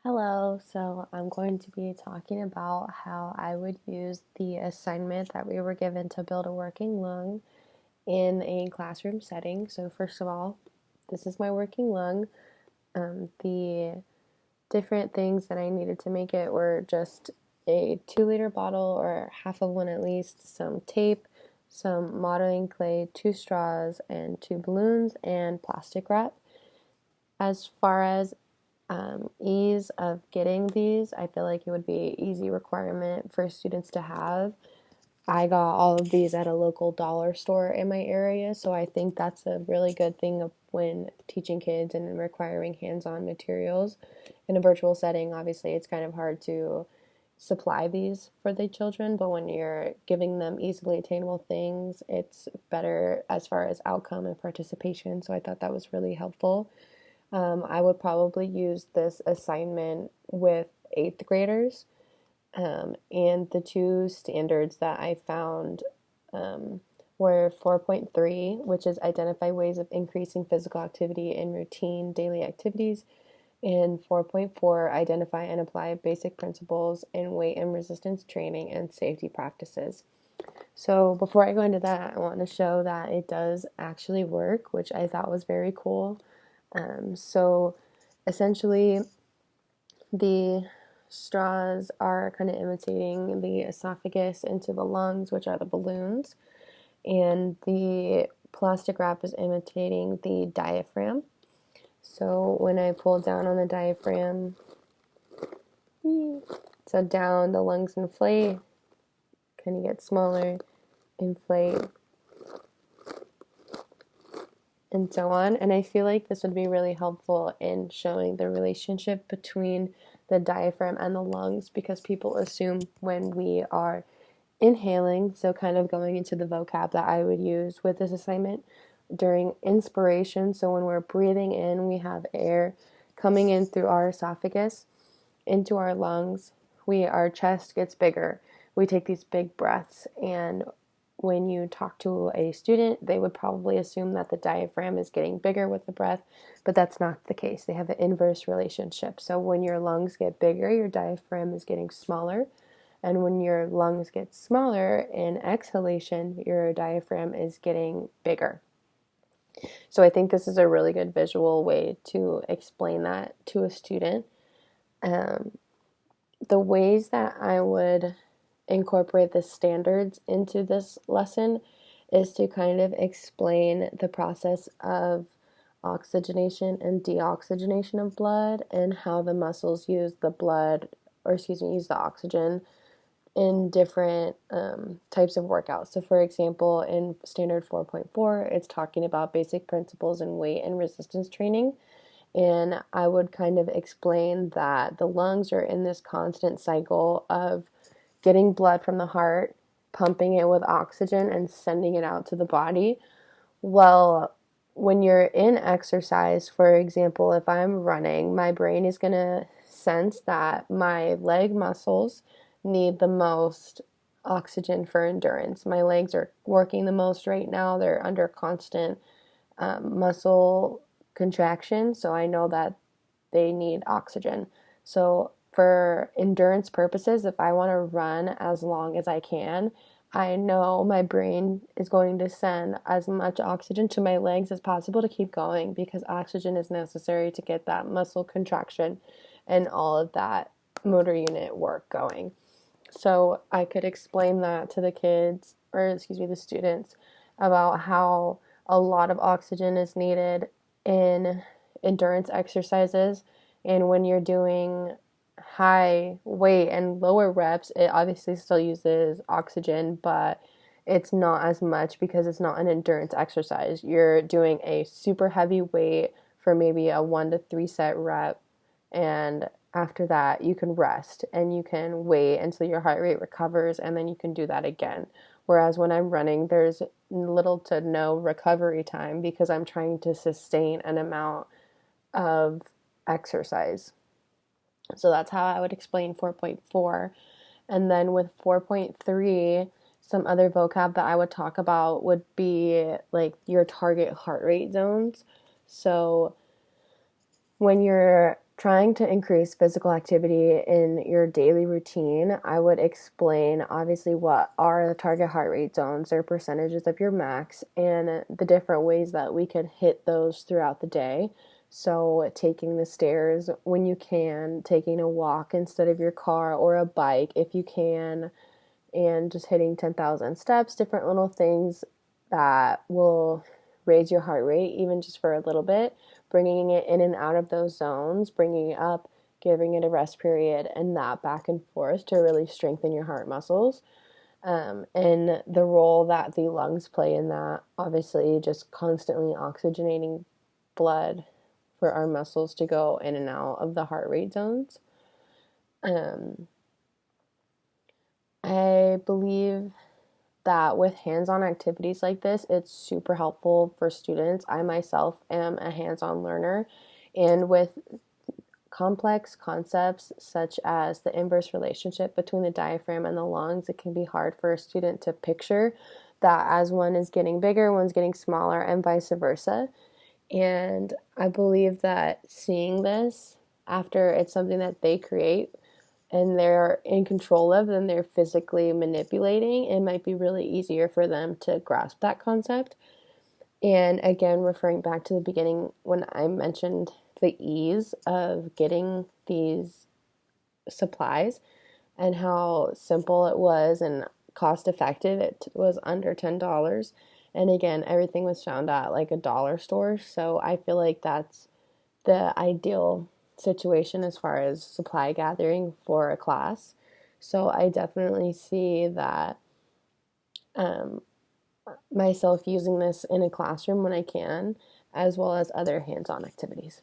Hello, so I'm going to be talking about how I would use the assignment that we were given to build a working lung in a classroom setting. So, first of all, this is my working lung. The different things that I needed to make it were just a 2-liter bottle or half of one at least, some tape, some modeling clay, 2 straws, and 2 balloons, and plastic wrap. As far as ease of getting these, I feel like it would be an easy requirement for students to have. I got all of these at a local dollar store in my area, so I think that's a really good thing when teaching kids and requiring hands-on materials. In a virtual setting, obviously, it's kind of hard to supply these for the children, but when you're giving them easily attainable things, it's better as far as outcome and participation, so I thought that was really helpful. I would probably use this assignment with eighth graders. And the two standards that I found were 4.3, which is identify ways of increasing physical activity in routine daily activities, and 4.4, identify and apply basic principles in weight and resistance training and safety practices. So before I go into that, I want to show that it does actually work, which I thought was very cool. So essentially, the straws are kind of imitating the esophagus into the lungs, which are the balloons, and the plastic wrap is imitating the diaphragm. So when I pull down on the diaphragm, so down, the lungs inflate, kind of get smaller, inflate, and so on. And I feel like this would be really helpful in showing the relationship between the diaphragm and the lungs, because people assume when we are inhaling, so kind of going into the vocab that I would use with this assignment during inspiration. So when we're breathing in, we have air coming in through our esophagus into our lungs. Our chest gets bigger. We take these big breaths, and when you talk to a student, they would probably assume that the diaphragm is getting bigger with the breath, but that's not the case. They have an inverse relationship. So when your lungs get bigger, your diaphragm is getting smaller. And when your lungs get smaller in exhalation, your diaphragm is getting bigger. So I think this is a really good visual way to explain that to a student. Um, the ways that I would incorporate the standards into this lesson is to kind of explain the process of oxygenation and deoxygenation of blood and how the muscles use the blood, or use the oxygen in different types of workouts. So for example, in standard 4.4, it's talking about basic principles in weight and resistance training. And I would kind of explain that the lungs are in this constant cycle of getting blood from the heart, pumping it with oxygen, and sending it out to the body. Well, when you're in exercise, for example, if I'm running, my brain is going to sense that my leg muscles need the most oxygen for endurance. My legs are working the most right now. They're under constant muscle contraction, so I know that they need oxygen. So for endurance purposes, if I want to run as long as I can, I know my brain is going to send as much oxygen to my legs as possible to keep going, because oxygen is necessary to get that muscle contraction and all of that motor unit work going. So I could explain that to the kids, or the students, about how a lot of oxygen is needed in endurance exercises. And when you're doing high weight and lower reps, it obviously still uses oxygen, but it's not as much because it's not an endurance exercise. You're doing a super heavy weight for maybe a 1 to 3 set rep, and after that you can rest and you can wait until your heart rate recovers, and then you can do that again. Whereas when I'm running, there's little to no recovery time because I'm trying to sustain an amount of exercise. So that's how I would explain 4.4. And then with 4.3, some other vocab that I would talk about would be your target heart rate zones. So when you're trying to increase physical activity in your daily routine, I would explain obviously what are the target heart rate zones or percentages of your max and the different ways that we can hit those throughout the day. So, taking the stairs when you can, taking a walk instead of your car or a bike if you can, and just hitting 10,000 steps, different little things that will raise your heart rate even just for a little bit, bringing it in and out of those zones, bringing it up, giving it a rest period, and that back and forth to really strengthen your heart muscles. And the role that the lungs play in that, obviously, just constantly oxygenating blood for our muscles to go in and out of the heart rate zones. Um, I believe that with hands-on activities like this, it's super helpful for students. I myself am a hands-on learner, and with complex concepts such as the inverse relationship between the diaphragm and the lungs, it can be hard for a student to picture that as one is getting bigger, one's getting smaller, and vice versa. And I believe that seeing this after it's something that they create and they're in control of, then they're physically manipulating, it might be really easier for them to grasp that concept. And again, referring back to the beginning when I mentioned the ease of getting these supplies and how simple it was and cost effective, it was under $10. And again, everything was found at like a dollar store. So I feel like that's the ideal situation as far as supply gathering for a class. So I definitely see that um, myself using this in a classroom when I can, as well as other hands on activities.